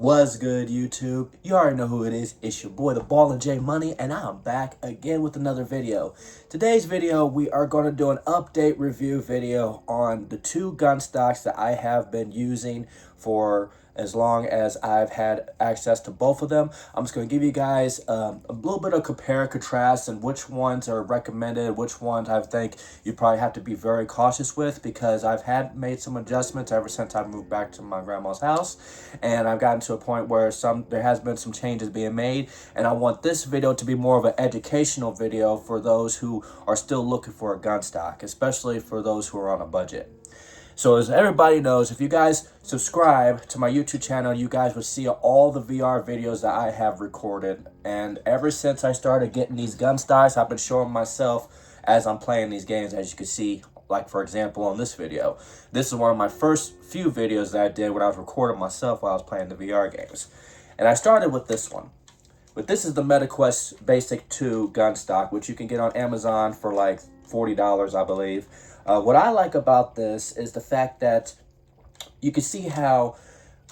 Was good, YouTube? You already know who it is. It's your boy, the Ballin' J Money, and I'm back again with another video. Today's video, we are going to do an update review video on the two gun stocks that I have been using for as long as I've had access to both of them. I'm just going to give you guys a little bit of compare and contrast and which ones are recommended, which ones I think you probably have to be very cautious with, because I've had made some adjustments ever since I moved back to my grandma's house, and I've gotten to a point where there has been some changes being made, and I want this video to be more of an educational video for those who are still looking for a gun stock, especially for those who are on a budget. So as everybody knows, if you guys subscribe to my YouTube channel, you guys will see all the VR videos that I have recorded. And ever since I started getting these gun stocks, I've been showing myself as I'm playing these games, as you can see, like for example on this video. This is one of my first few videos that I did when I was recording myself while I was playing the VR games. And I started with this one. But this is the MetaQuest Basic 2 gun stock, which you can get on Amazon for like $40, I believe. What I like about this is the fact that you can see how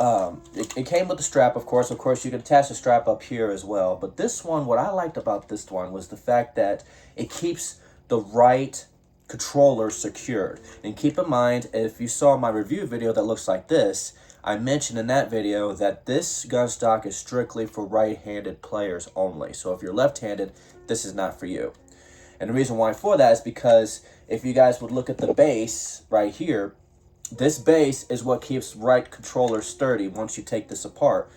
it came with the strap, of course. Of course, you can attach the strap up here as well. But this one, what I liked about this one was the fact that it keeps the right controller secured. And keep in mind, if you saw my review video that looks like this, I mentioned in that video that this gun stock is strictly for right-handed players only. So if you're left-handed, this is not for you. And the reason why for that is because if you guys would look at the base right here, this base is what keeps right controller sturdy once you take this apart.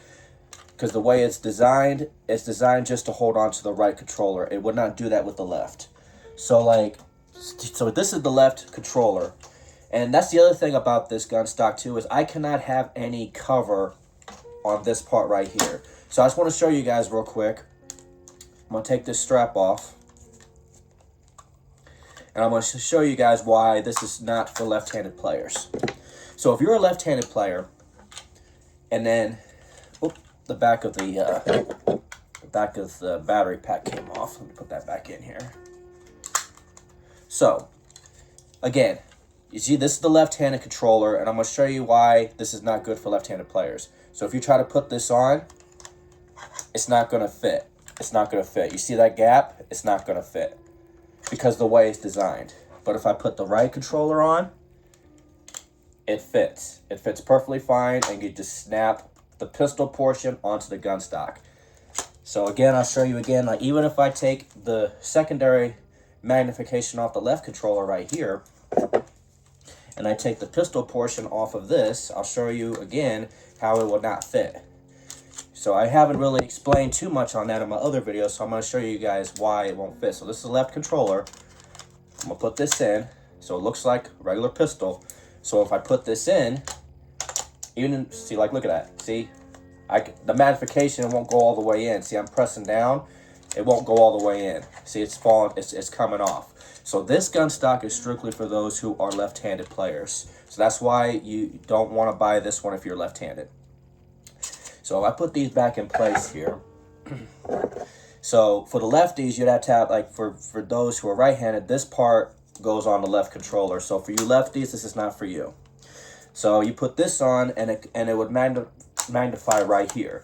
Because the way it's designed just to hold on to the right controller. It would not do that with the left. So this is the left controller. And that's the other thing about this gun stock too, is I cannot have any cover on this part right here. So I just want to show you guys real quick. I'm going to take this strap off. And I'm going to show you guys why this is not for left-handed players. So if you're a left-handed player, and then the back of the battery pack came off. Let me put that back in here. So again, you see this is the left-handed controller, and I'm going to show you why this is not good for left-handed players. So if you try to put this on, it's not going to fit. It's not going to fit. You see that gap? It's not going to fit, because the way it's designed. But if I put the right controller on, it fits. It fits perfectly fine, and you just snap the pistol portion onto the gun stock. So again, I'll show you again, like even if I take the secondary magnification off the left controller right here, and I take the pistol portion off of this, I'll show you again how it will not fit. So I haven't really explained too much on that in my other videos, so I'm going to show you guys why it won't fit. So this is the left controller. I'm going to put this in, so it looks like a regular pistol. So if I put this in, see, like, look at that. See, the magnification won't go all the way in. See, I'm pressing down. It won't go all the way in. See, it's falling, it's coming off. So this gun stock is strictly for those who are left-handed players. So that's why you don't want to buy this one if you're left-handed. So if I put these back in place here, so for the lefties, you'd have to have, like for those who are right-handed, this part goes on the left controller. So for you lefties, this is not for you. So you put this on, and it would magnify right here,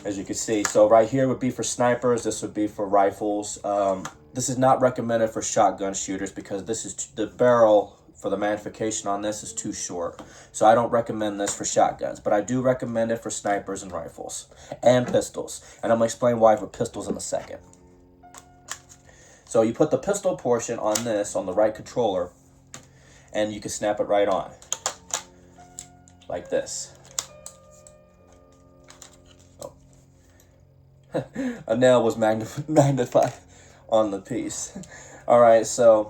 as you can see. So right here would be for snipers. This would be for rifles. This is not recommended for shotgun shooters, because this is the barrel for the magnification on this is too short. So I don't recommend this for shotguns, but I do recommend it for snipers and rifles and pistols. And I'm going to explain why for pistols in a second. So you put the pistol portion on this, on the right controller, and you can snap it right on. Like this. Oh. A nail was magnified on the piece. Alright, so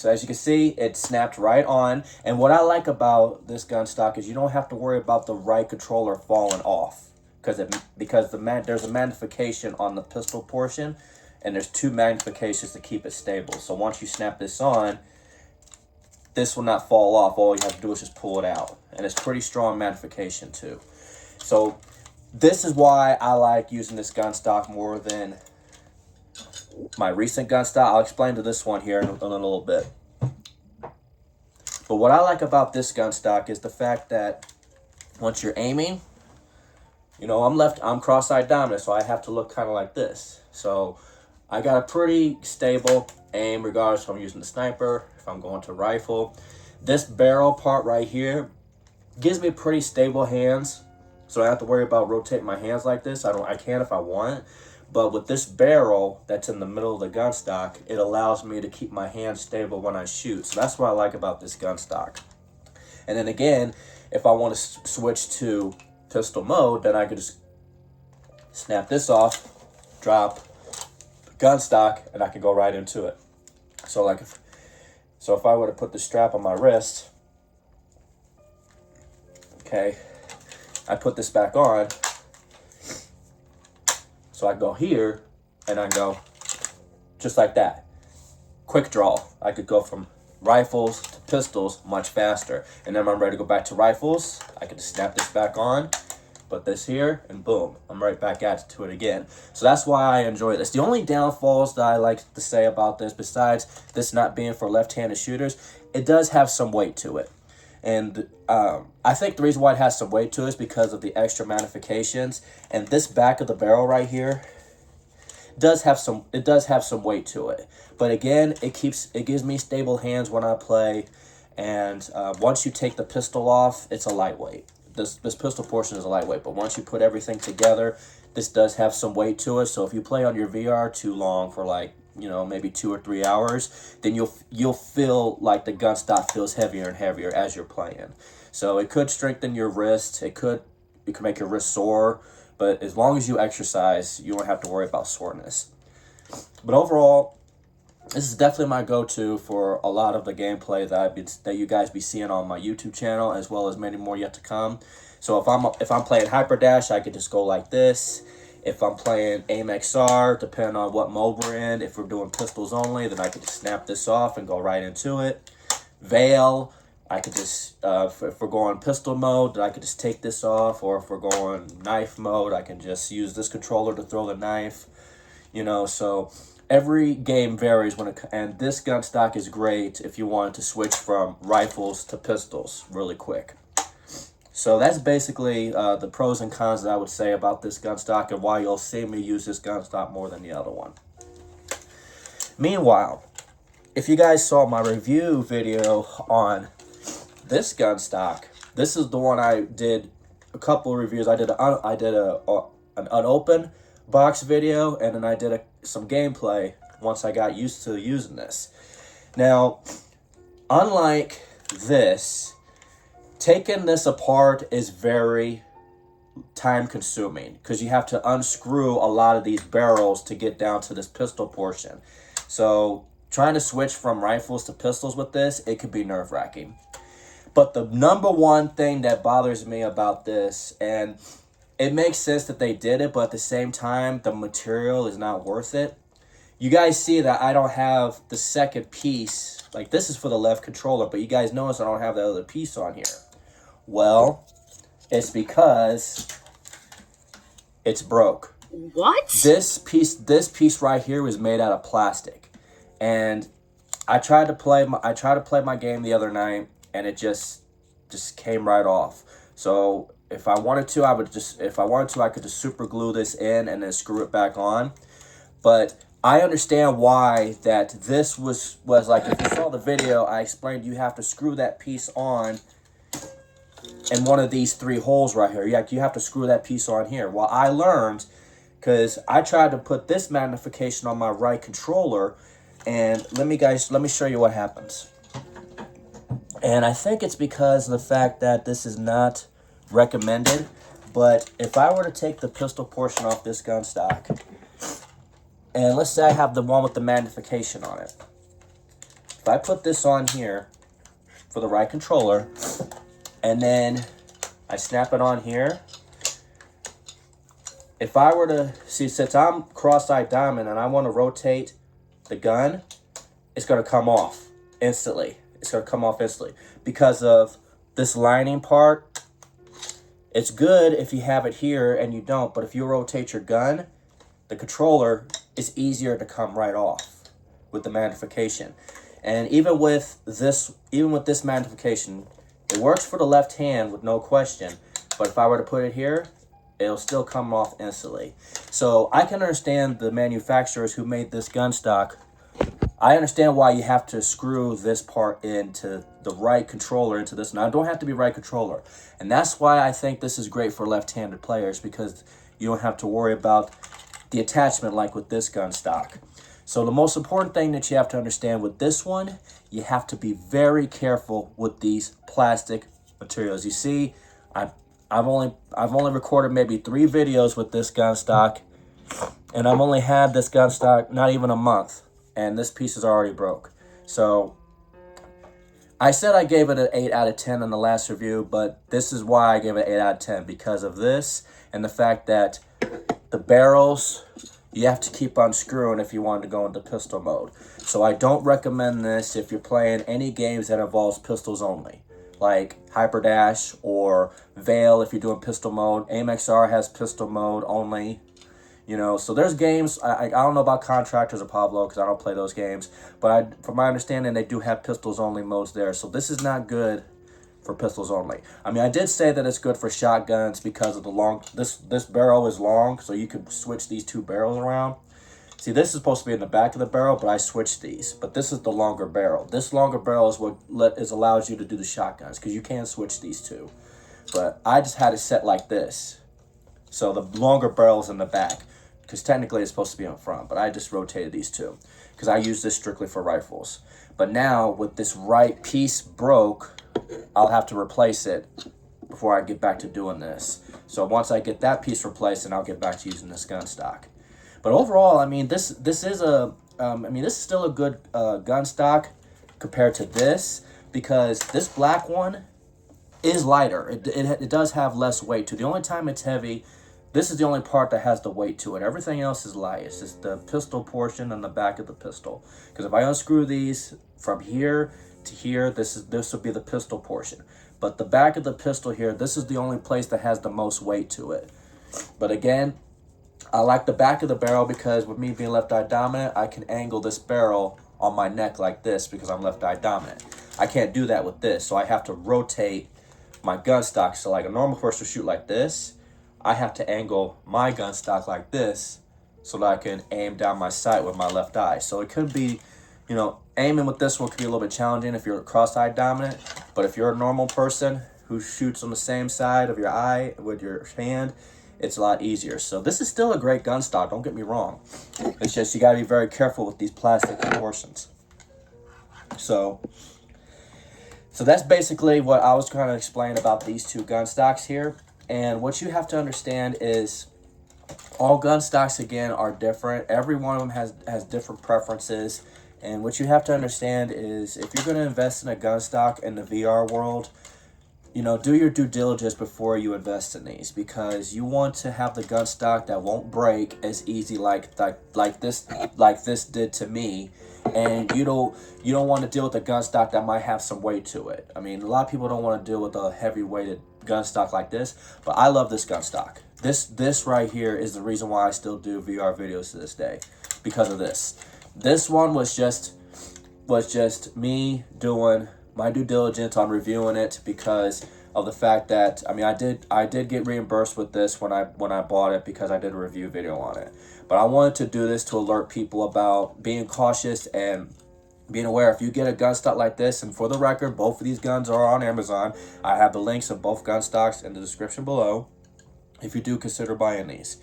as you can see, it snapped right on. And what I like about this gun stock is you don't have to worry about the right controller falling off, because there's a magnification on the pistol portion, and there's two magnifications to keep it stable. So once you snap this on, this will not fall off. All you have to do is just pull it out, and it's pretty strong magnification too. So this is why I like using this gun stock more than my recent gun stock. I'll explain to this one here in a little bit. But what I like about this gun stock is the fact that once you're aiming, You know, I'm cross-eyed dominant, so I have to look kind of like this. So I got a pretty stable aim regardless if I'm using the sniper, if I'm going to rifle. This barrel part right here gives me pretty stable hands, so I don't have to worry about rotating my hands like this. I can if I want, but with this barrel that's in the middle of the gun stock, it allows me to keep my hands stable when I shoot. So that's what I like about this gun stock. And then again, if I want to switch to pistol mode, then I could just snap this off, drop gun stock, and I can go right into it. So like if I were to put the strap on my wrist, okay, I put this back on, so I go here and I go just like that. Quick draw. I could go from rifles to pistols much faster. And then when I'm ready to go back to rifles, I could just snap this back on, put this here, and boom, I'm right back to it again. So that's why I enjoy this. The only downfalls that I like to say about this, besides this not being for left-handed shooters, it does have some weight to it. And I think the reason why it has some weight to it is because of the extra magnifications. And this back of the barrel right here does have some weight to it. But again, it gives me stable hands when I play. And once you take the pistol off, it's a lightweight. This pistol portion is a lightweight, but once you put everything together, this does have some weight to it. So if you play on your VR too long for like, you know, maybe 2 or 3 hours, then you'll feel like the gun stock feels heavier and heavier as you're playing. So it could strengthen your wrist. It could make your wrist sore, but as long as you exercise, you won't have to worry about soreness. But overall, this is definitely my go-to for a lot of the gameplay that you guys be seeing on my YouTube channel, as well as many more yet to come. So if I'm playing Hyper Dash, I could just go like this. If I'm playing Aim XR, depending on what mode we're in, if we're doing pistols only, then I could just snap this off and go right into it. Vail, I could just, if we're going pistol mode, then I could just take this off. Or if we're going knife mode, I can just use this controller to throw the knife. You know, so every game varies and this gun stock is great if you want to switch from rifles to pistols really quick. So that's basically the pros and cons that I would say about this gun stock and why you'll see me use this gun stock more than the other one. Meanwhile, if you guys saw my review video on this gun stock, this is the one I did a couple of reviews. I did an unopened box video, and then I did some gameplay once I got used to using this. Now, unlike this, taking this apart is very time consuming because you have to unscrew a lot of these barrels to get down to this pistol portion. So trying to switch from rifles to pistols with this, it could be nerve-wracking. But the number one thing that bothers me about this, and it makes sense that they did it, but at the same time, the material is not worth it. You guys see that I don't have the second piece. Like, this is for the left controller, but you guys notice I don't have the other piece on here. Well, it's because it's broke. What? This piece right here was made out of plastic. And I tried to play my game the other night, and it just came right off. So if I wanted to, I could just super glue this in and then screw it back on. But I understand why that this was like, if you saw the video, I explained you have to screw that piece on in one of these 3 holes right here. You have to screw that piece on here. Well, I learned, because I tried to put this magnification on my right controller, and let me show you what happens. And I think it's because of the fact that this is not recommended, but if I were to take the pistol portion off this gun stock, and let's say I have the one with the magnification on it. If I put this on here for the right controller, and then I snap it on here, if I were to, see, since I'm cross-eyed diamond and I want to rotate the gun, it's going to come off instantly. It's going to come off instantly because of this lining part. It's good if you have it here and you don't, but if you rotate your gun, the controller is easier to come right off with the magnification. And even with this magnification, it works for the left hand with no question. But if I were to put it here, it'll still come off instantly. So I can understand the manufacturers who made this gun stock. I understand why you have to screw this part into the right controller into this. Now, it don't have to be right controller. And that's why I think this is great for left-handed players, because you don't have to worry about the attachment like with this gun stock. So the most important thing that you have to understand with this one, you have to be very careful with these plastic materials. You see, I've only recorded maybe 3 videos with this gun stock, and I've only had this gun stock not even a month, and this piece is already broke. So I said I gave it an 8 out of 10 in the last review, but this is why I gave it an 8 out of 10, because of this and the fact that the barrels, you have to keep unscrewing if you want to go into pistol mode. So I don't recommend this if you're playing any games that involves pistols only, like Hyperdash or Vail if you're doing pistol mode. Aim XR has pistol mode only. You know, so there's games, I don't know about Contractors or Pablo because I don't play those games, but from my understanding, they do have pistols only modes there. So this is not good for pistols only. I mean, I did say that it's good for shotguns because of the long, this barrel is long, so you could switch these 2 barrels around. See, this is supposed to be in the back of the barrel, but I switched these. But this is the longer barrel. This longer barrel is what allows you to do the shotguns, because you can switch these 2. But I just had it set like this. So the longer barrel is in the back, because technically it's supposed to be in front, but I just rotated these 2, because I use this strictly for rifles. But now, with this right piece broke, I'll have to replace it before I get back to doing this. So once I get that piece replaced, then I'll get back to using this gun stock. But overall, I mean, this is still a good gun stock compared to this, because this black one is lighter. It does have less weight to it. The only time it's heavy, this is the only part that has the weight to it. Everything else is light. It's just the pistol portion and the back of the pistol. Because if I unscrew these from here to here, this will be the pistol portion. But the back of the pistol here, this is the only place that has the most weight to it. But again, I like the back of the barrel because with me being left eye dominant, I can angle this barrel on my neck like this because I'm left eye dominant. I can't do that with this, so I have to rotate my gun stock. So like a normal person would shoot like this, I have to angle my gun stock like this so that I can aim down my sight with my left eye. So it could be, you know, aiming with this one could be a little bit challenging if you're cross-eye dominant, but if you're a normal person who shoots on the same side of your eye with your hand, it's a lot easier. So this is still a great gun stock, don't get me wrong. It's just you gotta be very careful with these plastic proportions. So that's basically what I was trying to explain about these 2 gun stocks here. And what you have to understand is all gun stocks, again, are different. Every one of them has different preferences. And what you have to understand is if you're going to invest in a gun stock in the VR world, you know, do your due diligence before you invest in these, because you want to have the gun stock that won't break as easy like this did to me, and you don't want to deal with a gun stock that might have some weight to it. I mean, a lot of people don't want to deal with a heavy weighted gun stock like this, but I love this gun stock. This right here is the reason why I still do VR videos to this day, because of this. This one was just me doing my due diligence on reviewing it because of the fact that, I mean, I did get reimbursed with this when I bought it because I did a review video on it. But I wanted to do this to alert people about being cautious and being aware. If you get a gun stock like this, and for the record, both of these guns are on Amazon. I have the links of both gun stocks in the description below if you do consider buying these.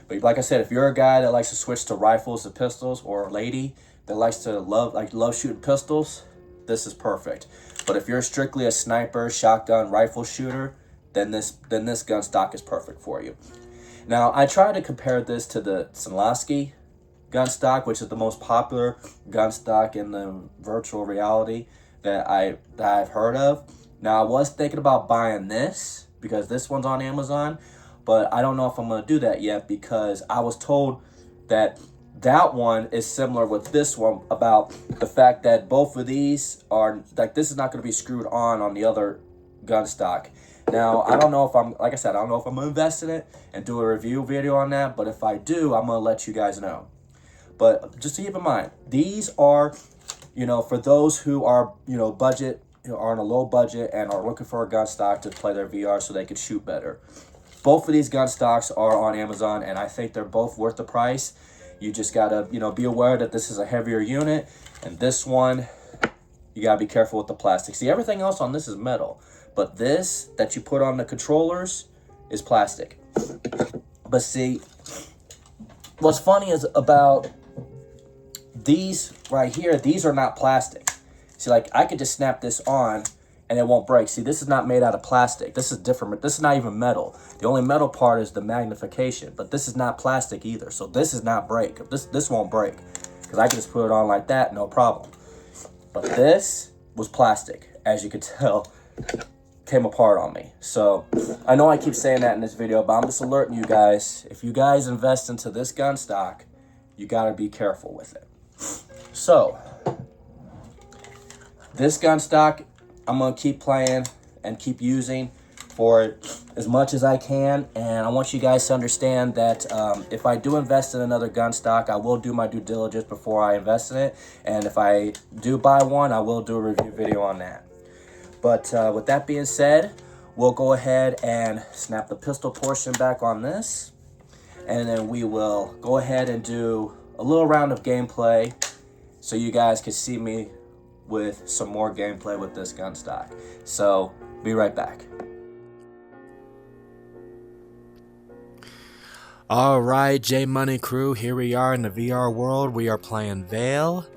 But like I said, if you're a guy that likes to switch to rifles to pistols, or a lady that likes to love shooting pistols, this is perfect. But if you're strictly a sniper, shotgun, rifle shooter, then this gun stock is perfect for you. Now, I tried to compare this to the Sinlasky gun stock, which is the most popular gun stock in the virtual reality that I've heard of. Now, I was thinking about buying this because this one's on Amazon, but I don't know if I'm going to do that yet because I was told that one is similar with this one about the fact that both of these are, like, this is not going to be screwed on the other gun stock. Now, I don't know if I'm, like I said, I don't know if I'm going to invest in it and do a review video on that, but if I do, I'm going to let you guys know. But just to keep in mind, these are, you know, for those who are, you know, budget, you know, are on a low budget and are looking for a gun stock to play their VR so they can shoot better. both of these gun stocks are on Amazon, and I think they're both worth the price. You just gotta, be aware that this is a heavier unit, and this one, you gotta be careful with the plastic. See, everything else on this is metal, but this that you put on the controllers is plastic. But see, what's funny is about these right here, these are not plastic. See, like, I could just snap this on and it won't break. See, this is not made out of plastic. This is different. This is not even metal. The only metal part is the magnification, but this is not plastic either. So this is not break. This won't break because I can just put it on like that, no problem. But this was plastic, as you could tell, came apart on me. So I know I keep saying that in this video, but I'm just alerting you guys. If you guys invest into this gun stock, you gotta be careful with it. So this gun stock, I'm gonna keep playing and keep using for as much as I can, and I want you guys to understand that if I do invest in another gun stock, I will do my due diligence before I invest in it, and if I do buy one, I will do a review video on that. But with that being said, we'll go ahead and snap the pistol portion back on this, and then we will go ahead and do a little round of gameplay so you guys can see me with some more gameplay with this gun stock. So be right back. Alright, J Money crew, here we are in the VR world. We are playing Vail,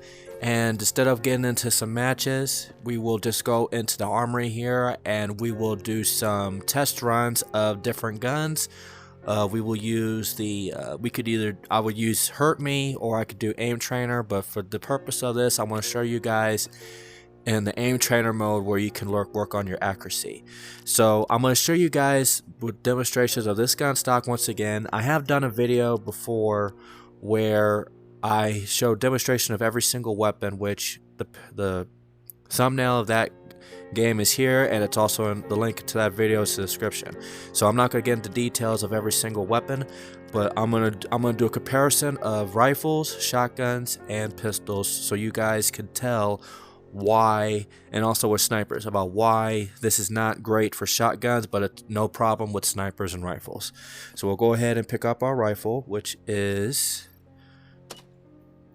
and instead of getting into some matches, we will just go into the armory here and we will do some test runs of different guns. We will use the, I would use Hurt Me or I could do Aim Trainer, but for the purpose of this, I want to show you guys in the Aim Trainer mode where you can work on your accuracy. So I'm going to show you guys with demonstrations of this gun stock once again. I have done a video before where I showed demonstration of every single weapon, which the thumbnail of that game is here, and it's also in the link to that video is in the description. So I'm not going to get into details of every single weapon, but I'm gonna do a comparison of rifles, shotguns, and pistols so you guys can tell why, and also with snipers, about why this is not great for shotguns, but it's no problem with snipers and rifles. So we'll go ahead and pick up our rifle, which is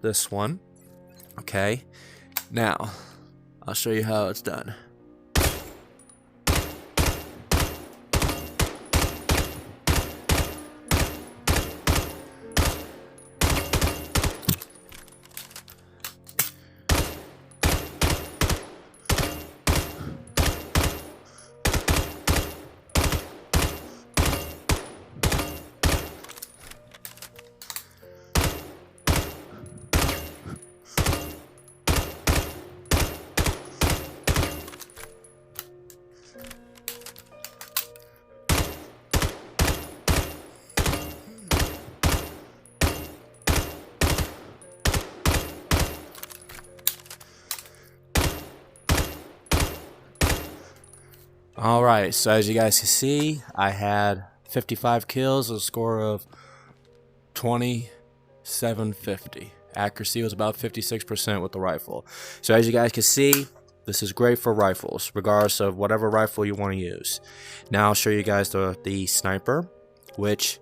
this one. Okay, now I'll show you how it's done. Alright, so as you guys can see, I had 55 kills, a score of 2750. Accuracy was about 56% with the rifle. So as you guys can see, this is great for rifles, regardless of whatever rifle you want to use. Now I'll show you guys the sniper, which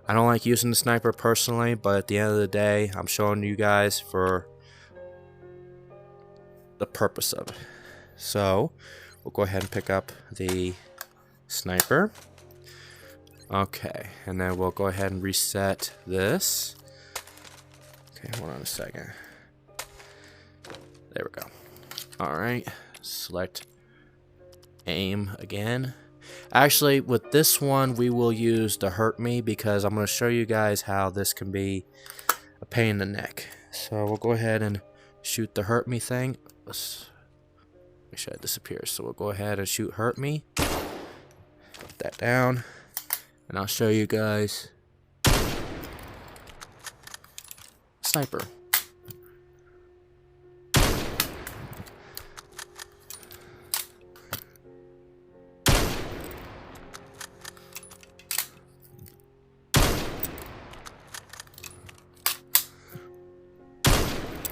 I don't like using the sniper personally, but at the end of the day, I'm showing you guys for the purpose of it. So we'll go ahead and pick up the sniper. Okay, and then we'll go ahead and reset this. Okay, hold on a second. There we go. Alright, select aim again. Actually, with this one, we will use the Hurt Me because I'm going to show you guys how this can be a pain in the neck. So we'll go ahead and shoot the Hurt Me thing. Let's make sure it disappears. So we'll go ahead and shoot Hurt Me. Put that down. And I'll show you guys sniper.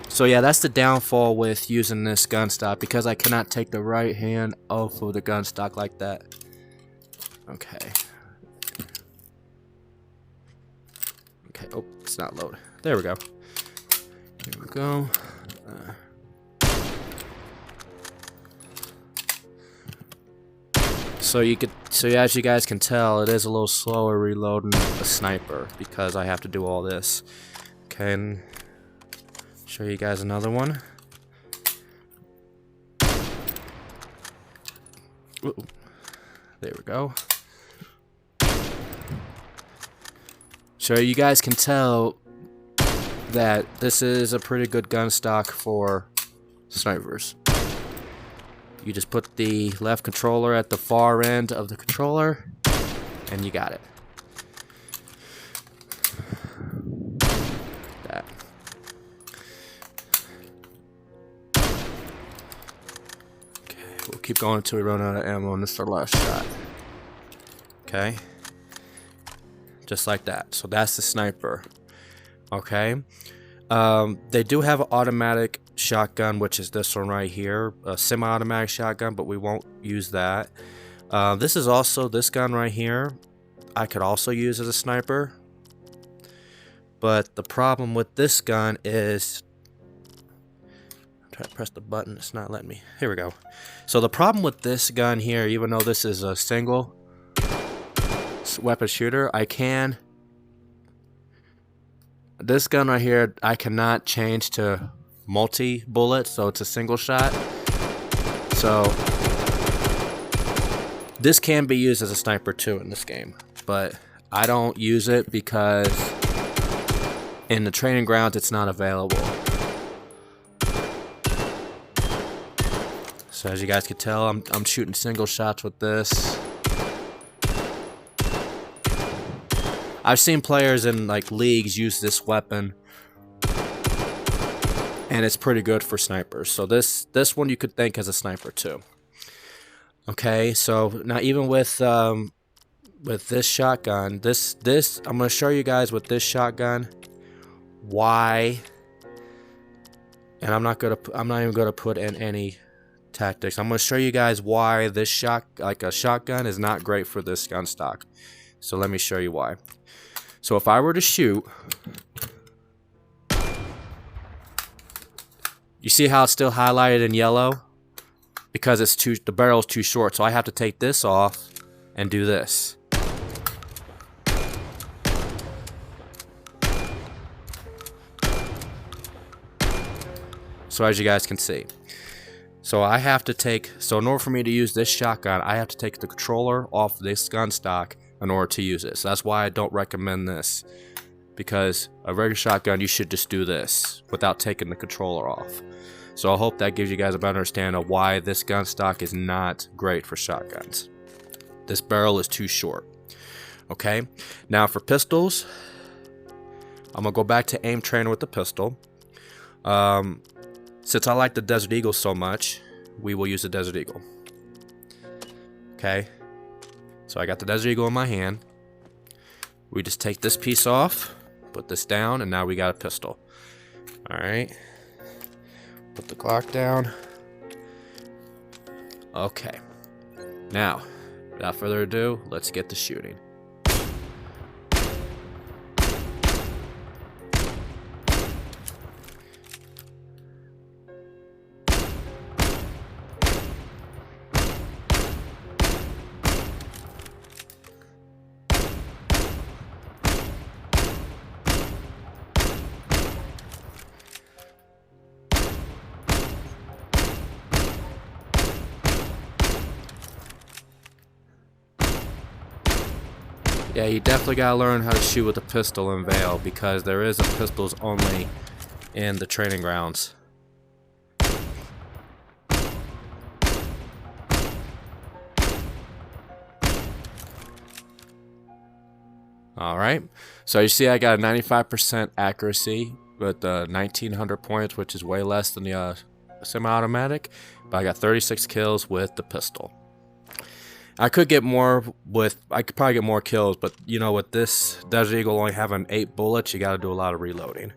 So yeah, that's the downfall with using this gun stock, because I cannot take the right hand off of the gun stock like that. Okay. Oh, it's not loaded. There we go. Here we go. So as you guys can tell, it is a little slower reloading a sniper because I have to do all this. Okay, and show you guys another one. Ooh, there we go. So you guys can tell that this is a pretty good gun stock for snipers. You just put the left controller at the far end of the controller, and you got it. That. Okay, we'll keep going until we run out of ammo, and this is our last shot. Okay. Just like that. So that's the sniper. Okay. They do have an automatic shotgun, which is this one right here, a semi-automatic shotgun, but we won't use that. This is also this gun right here. I could also use as a sniper, but the problem with this gun is, I'm trying to press the button, it's not letting me. Here we go. So the problem with this gun here, even though this is a single weapon shooter, this gun right here, I cannot change to multi-bullet, so it's a single shot. So this can be used as a sniper too in this game, but I don't use it because in the training grounds it's not available. So as you guys can tell, I'm shooting single shots with this. I've seen players in like leagues use this weapon, and it's pretty good for snipers. So this one you could think as a sniper too. Okay, so now even with this shotgun, this I'm gonna show you guys with this shotgun why, and I'm not even gonna put in any tactics. I'm gonna show you guys why this a shotgun is not great for this gun stock. So let me show you why. So if I were to shoot, you see how it's still highlighted in yellow? Because the barrel's too short, so I have to take this off and do this. So as you guys can see. So I have to take, so in order for me to use this shotgun, I have to take the controller off this gun stock in order to use it. So that's why I don't recommend this, because a regular shotgun, you should just do this without taking the controller off. So I hope that gives you guys a better understanding of why this gun stock is not great for shotguns. This barrel is too short. Okay, now for pistols, I'm gonna go back to aim training with the pistol. Since I like the Desert Eagle so much, we will use the Desert Eagle. Okay, so I got the Desert Eagle in my hand. We just take this piece off, put this down, and now we got a pistol. Alright, put the Glock down. Okay, now, without further ado, let's get to shooting. Yeah, you definitely gotta learn how to shoot with a pistol in Vail, because there is a pistols only in the training grounds. Alright, so you see I got a 95% accuracy with 1900 points, which is way less than the semi-automatic, but I got 36 kills with the pistol. I could get more I could probably get more kills, but you know, with this Desert Eagle only having 8 bullets, you got to do a lot of reloading.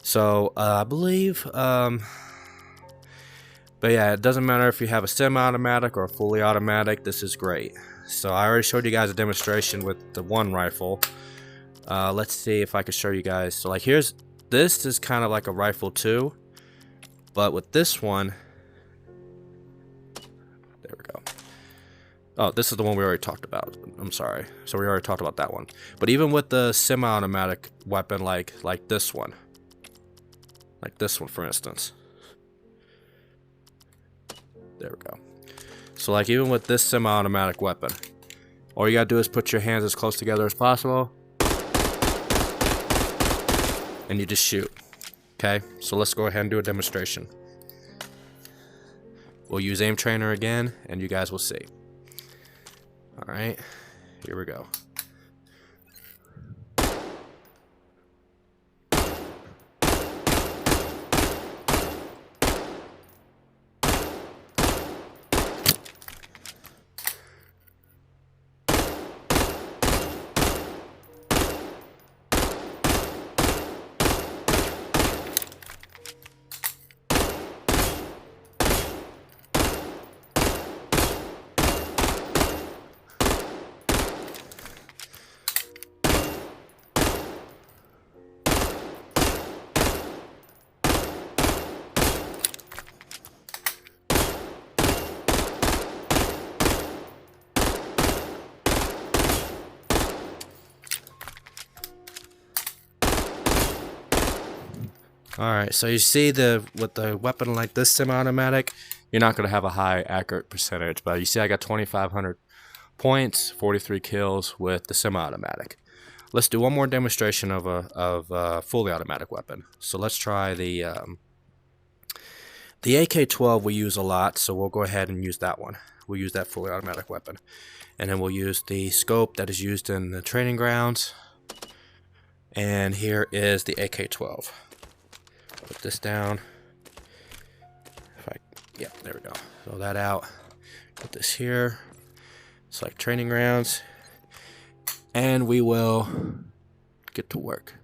So I believe, but yeah, it doesn't matter if you have a semi-automatic or a fully automatic. This is great. So I already showed you guys a demonstration with the one rifle. Let's see if I can show you guys. So like this is kind of like a rifle too, but with this one, there we go. Oh, this is the one we already talked about. I'm sorry. So we already talked about that one. But even with the semi-automatic weapon, like this one, for instance. There we go. So like even with this semi-automatic weapon, all you gotta do is put your hands as close together as possible, and you just shoot. Okay, so let's go ahead and do a demonstration. We'll use Aim Trainer again, and you guys will see. All right, here we go. Alright, so you see with the weapon like this semi-automatic, you're not going to have a high accurate percentage, but you see I got 2,500 points, 43 kills with the semi-automatic. Let's do one more demonstration of a fully automatic weapon. So let's try the AK-12 we use a lot, so we'll go ahead and use that one. We'll use that fully automatic weapon. And then we'll use the scope that is used in the training grounds. And here is the AK-12. Put this down. Yep, there we go. Throw that out. Put this here. Select training grounds. And we will get to work.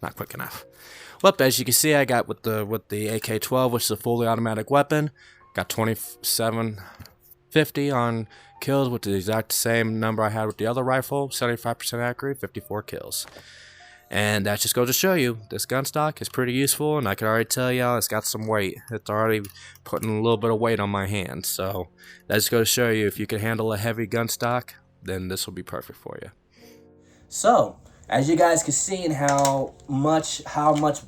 Not quick enough. Well, as you can see, I got with the AK-12, which is a fully automatic weapon, got 2750 on kills, which is the exact same number I had with the other rifle, 75% accurate, 54 kills. And that just goes to show you, this gun stock is pretty useful, and I can already tell y'all it's got some weight. It's already putting a little bit of weight on my hand, so that just goes to show you, if you can handle a heavy gun stock, then this will be perfect for you. So, as you guys can see how much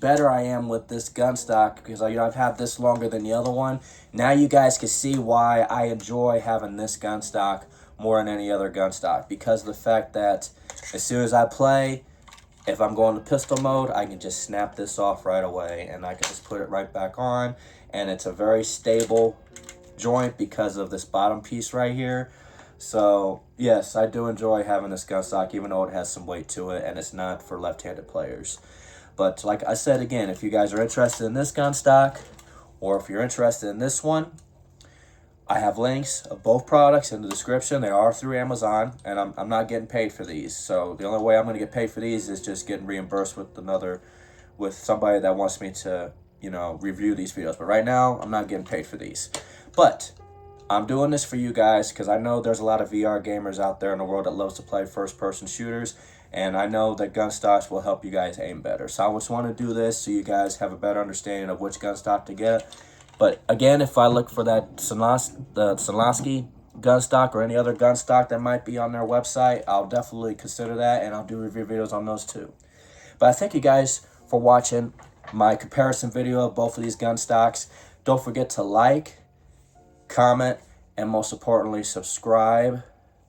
better I am with this gun stock, because I've had this longer than the other one. Now you guys can see why I enjoy having this gun stock more than any other gun stock, because of the fact that as soon as I play, if I'm going to pistol mode, I can just snap this off right away, and I can just put it right back on, and it's a very stable joint because of this bottom piece right here. So, yes, I do enjoy having this gun stock, even though it has some weight to it, and it's not for left-handed players. But like I said again, if you guys are interested in this gun stock, or if you're interested in this one, I have links of both products in the description. They are through Amazon, and I'm not getting paid for these. So the only way I'm going to get paid for these is just getting reimbursed with somebody that wants me to, review these videos. But right now, I'm not getting paid for these. But I'm doing this for you guys because I know there's a lot of VR gamers out there in the world that loves to play first-person shooters, and I know that gun stocks will help you guys aim better. So I just want to do this so you guys have a better understanding of which gun stock to get. But again, if I look for that Sanlowski gun stock or any other gun stock that might be on their website, I'll definitely consider that, and I'll do review videos on those too. But I thank you guys for watching my comparison video of both of these gun stocks. Don't forget to like, comment, and most importantly, subscribe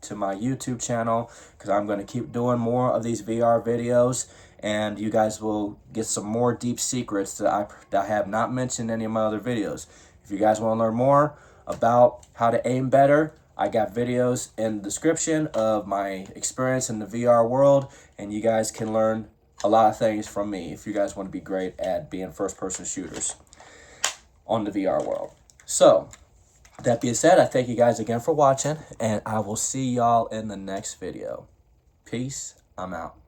to my YouTube channel, because I'm going to keep doing more of these VR videos, and you guys will get some more deep secrets that I have not mentioned in any of my other videos. If you guys want to learn more about how to aim better, I got videos in the description of my experience in the VR world, and you guys can learn a lot of things from me if you guys want to be great at being first-person shooters on the VR world. So, that being said, I thank you guys again for watching, and I will see y'all in the next video. Peace. I'm out.